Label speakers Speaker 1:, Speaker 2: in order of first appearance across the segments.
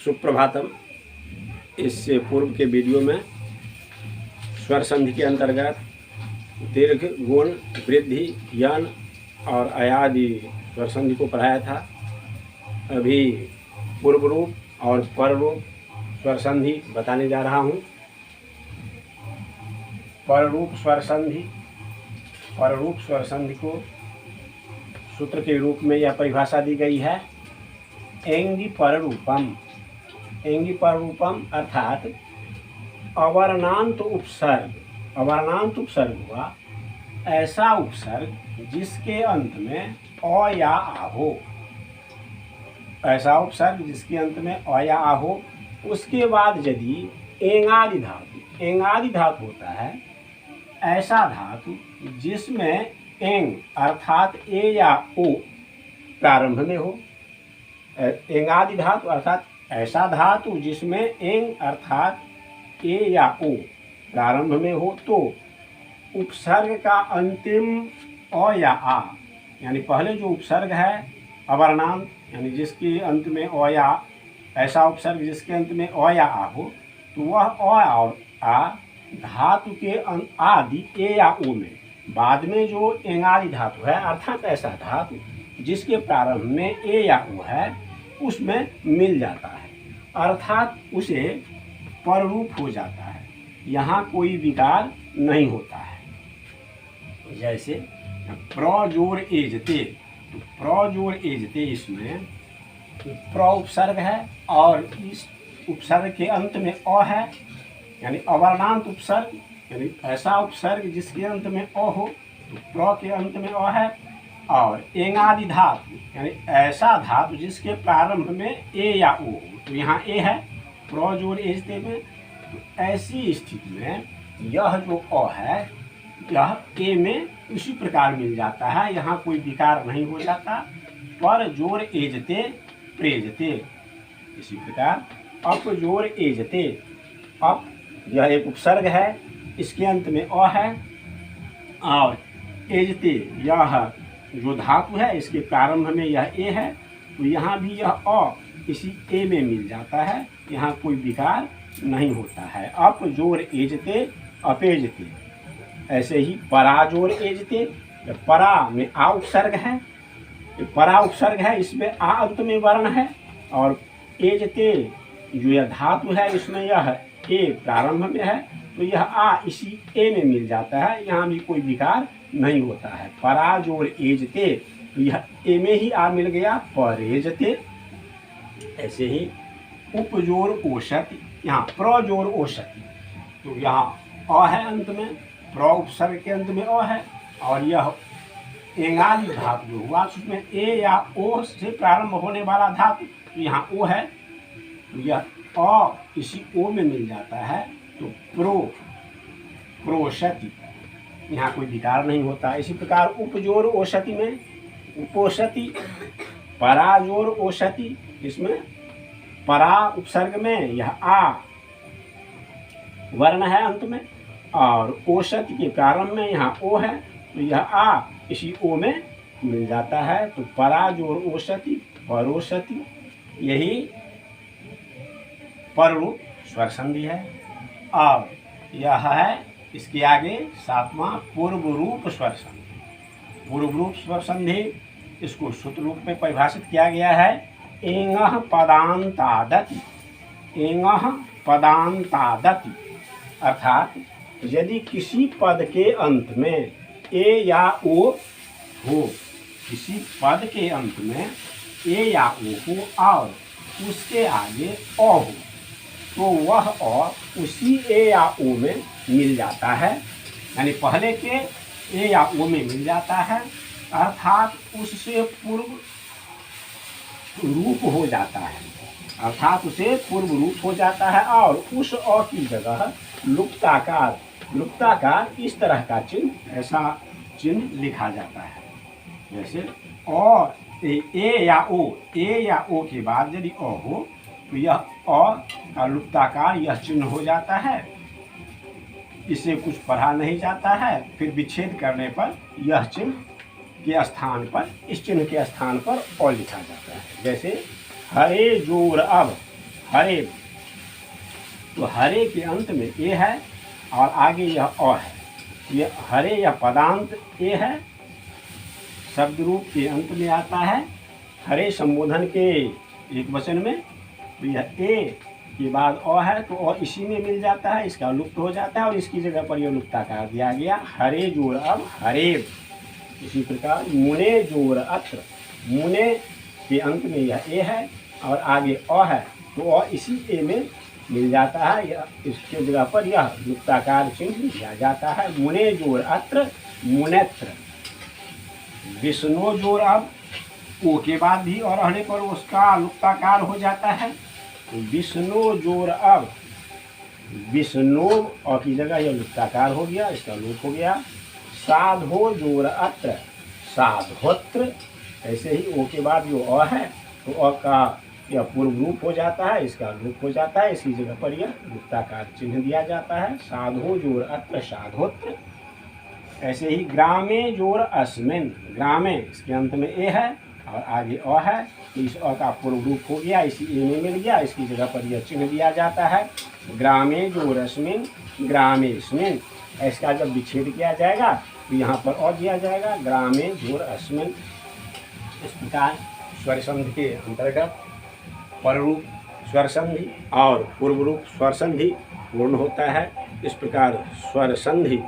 Speaker 1: सुप्रभातम। इससे पूर्व के वीडियो में स्वर संधि के अंतर्गत दीर्घ, गुण, वृद्धि, यन और अयादि स्वर संधि को पढ़ाया था। अभी पूर्व रूप और पर रूप स्वर संधि बताने जा रहा हूँ। पर रूप स्वर संधि, पर रूप स्वर संधि को सूत्र के रूप में यह परिभाषा दी गई है। एंगी पर रूपम, एंगी पर रूपम अर्थात अवर्णांत उपसर्ग, अवर्णांत उपसर्ग हुआ ऐसा उपसर्ग जिसके अंत में अ या आ हो, ऐसा उपसर्ग जिसके अंत में अ या आ हो। उसके बाद यदि एंगादि धातु, एंगादि धातु होता है ऐसा धातु जिसमें एंग अर्थात ए या ओ प्रारंभ में हो। एंगादि धातु अर्थात ऐसा धातु जिसमें एंग अर्थात ए या ओ प्रारंभ में हो, तो उपसर्ग का अंतिम अ या आ, यानी पहले जो उपसर्ग है अवर्णांत, यानी जिसके अंत में अ या, ऐसा उपसर्ग जिसके अंत में अ या आ हो, तो वह अ और आ धातु के आदि ए या ओ में बाद में जो एंगादि धातु है अर्थात ऐसा धातु जिसके प्रारंभ में ए या ओ है उसमें मिल जाता है, अर्थात उसे पररूप हो जाता है। यहाँ कोई विकार नहीं होता है। जैसे प्र जोड़ एजते, तो प्र जोड़ एजते इसमें प्र उपसर्ग है और इस उपसर्ग के अंत में अ है, यानी अवर्णांत उपसर्ग, यानी ऐसा उपसर्ग जिसके अंत में अ हो, तो प्र के अंत में अ है। और एंगादि धातु यानी ऐसा धातु जिसके प्रारंभ में ए या ओ हो, तो यहाँ ए है प्र जोड़ एजते में। तो ऐसी स्थिति में यह जो अ है यह ए में उसी प्रकार मिल जाता है, यहाँ कोई विकार नहीं हो जाता। पर जोड़ एजते प्रेजते, इसी प्रकार अप जोड़ एजते, अप यह एक उपसर्ग है, इसके अंत में अ है, और एजते यह जो धातु है इसके प्रारंभ में यह ए है, तो यहाँ भी यह अ इसी ए में मिल जाता है, यहाँ कोई विकार नहीं होता है। अप जोड़ एजते अपेजते। ऐसे ही परा जोड़ एजते, परा में आ उपसर्ग है, परा उपसर्ग है, इसमें आ अंत में वर्ण है, और एजते जो यह धातु है इसमें यह ए प्रारंभ में है, तो यह आ इसी ए में मिल जाता है, यहाँ भी कोई विकार नहीं होता है। परा जोड़ एजते, तो यह ए में ही आ मिल गया, परेजते। ऐसे ही उपजोड़ ओषति, यहाँ प्र जोड़ ओषति, तो यहाँ अ है अंत में, प्र उपसर्ग के अंत में अ है, और यह एंगादि धातु जो हुआ उसमें ए या ओ से प्रारंभ होने वाला धातु, तो यहाँ ओ है, तो यह अ इसी ओ में मिल जाता है, तो प्रोषति, यहाँ कोई विकार नहीं होता। इसी प्रकार उपजोड़ ओषति में उपोषति, पराजोड़ ओषति, इसमें परा उपसर्ग में यह आ वर्ण है अंत में, और ओषति के प्रारंभ में यहाँ ओ है, तो यह आ इसी ओ में मिल जाता है, तो पराजोड़ ओषति परोषति। यही पर रूप स्वर संधि है। और यह है इसके आगे सातवां पूर्व रूप स्वर संधि। पूर्व रूप स्वर संधि इसको सूत्र रूप में परिभाषित किया गया है। एंगः पदान्तादति, एंगः पदान्तादति, अर्थात यदि किसी पद के अंत में ए या ओ हो, किसी पद के अंत में ए या ओ हो और उसके आगे अ हो, तो वह अ उसी ए या ओ में मिल जाता है, यानी पहले के ए या ओ में मिल जाता है, अर्थात उससे पूर्व रूप हो जाता है, अर्थात उसे पूर्व रूप हो जाता है। और उस अ की जगह लुप्ताकार, लुप्ताकार इस तरह का चिन्ह, ऐसा चिन्ह लिखा जाता है। जैसे अ ए या ओ, ए या ओ के बाद यदि अ हो, तो यह अ का लुप्ताकार यह चिन्ह हो जाता है, इससे कुछ पढ़ा नहीं जाता है। फिर विच्छेद करने पर यह चिन्ह के स्थान पर, इस चिन्ह के स्थान पर अ लिखा जाता है। जैसे हरे जोड़ अब, हरे, तो हरे के अंत में ए है और आगे यह अ है। ये हरे या पदांत ए है, शब्द रूप के अंत में आता है हरे संबोधन के एक वचन में। तो यह ए के बाद अ है तो अ इसी में मिल जाता है, इसका लुप्त हो जाता है और इसकी जगह पर यह लुप्ताकार दिया गया हरे जोर अब हरेब। इसी प्रकार मुने जोर अत्र, मुने के अंत में यह ए है और आगे अ है तो अ इसी ए में मिल जाता है, यह इसके जगह पर यह लुप्ताकार चिन्ह दिया जाता है। मुने जोर अत्र मुनेत्र। विष्णु जोर अब ओ के बाद भी और रहने पर उसका लुप्ताकार हो जाता है। विष्णु जोर अब विष्णु और की जगह यह लुप्ताकार हो गया, इसका लोप हो गया। साधो जोर अत्र साधोत्र। ऐसे ही ओ के बाद जो अ है तो अ का यह पूर्व रूप हो जाता है, इसका लोप हो जाता है, इसकी जगह पर यह लुप्ताकार चिन्ह दिया जाता है। साधो जोर अत्र साधोत्र। ऐसे ही ग्रामे जोर अस्मिन, ग्रामे इसके अंत में ए है और आगे अ है तो इस अ का पूर्व रूप हो गया, इसी ए में मिल गया, इसकी जगह पर यह चिन्ह दिया जाता है। ग्रामे जोर अस्मिन ग्रामेस्मिन। इसका जब विच्छेद किया जाएगा तो यहाँ पर अ दिया जाएगा ग्रामे जोर अस्मिन। इस प्रकार स्वर संधि के अंतर्गत पर रूप स्वर संधि और पूर्व रूप स्वर संधि पूर्ण होता है। इस प्रकार स्वर संधि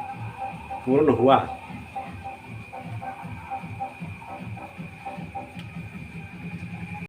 Speaker 1: पूर्ण हुआ।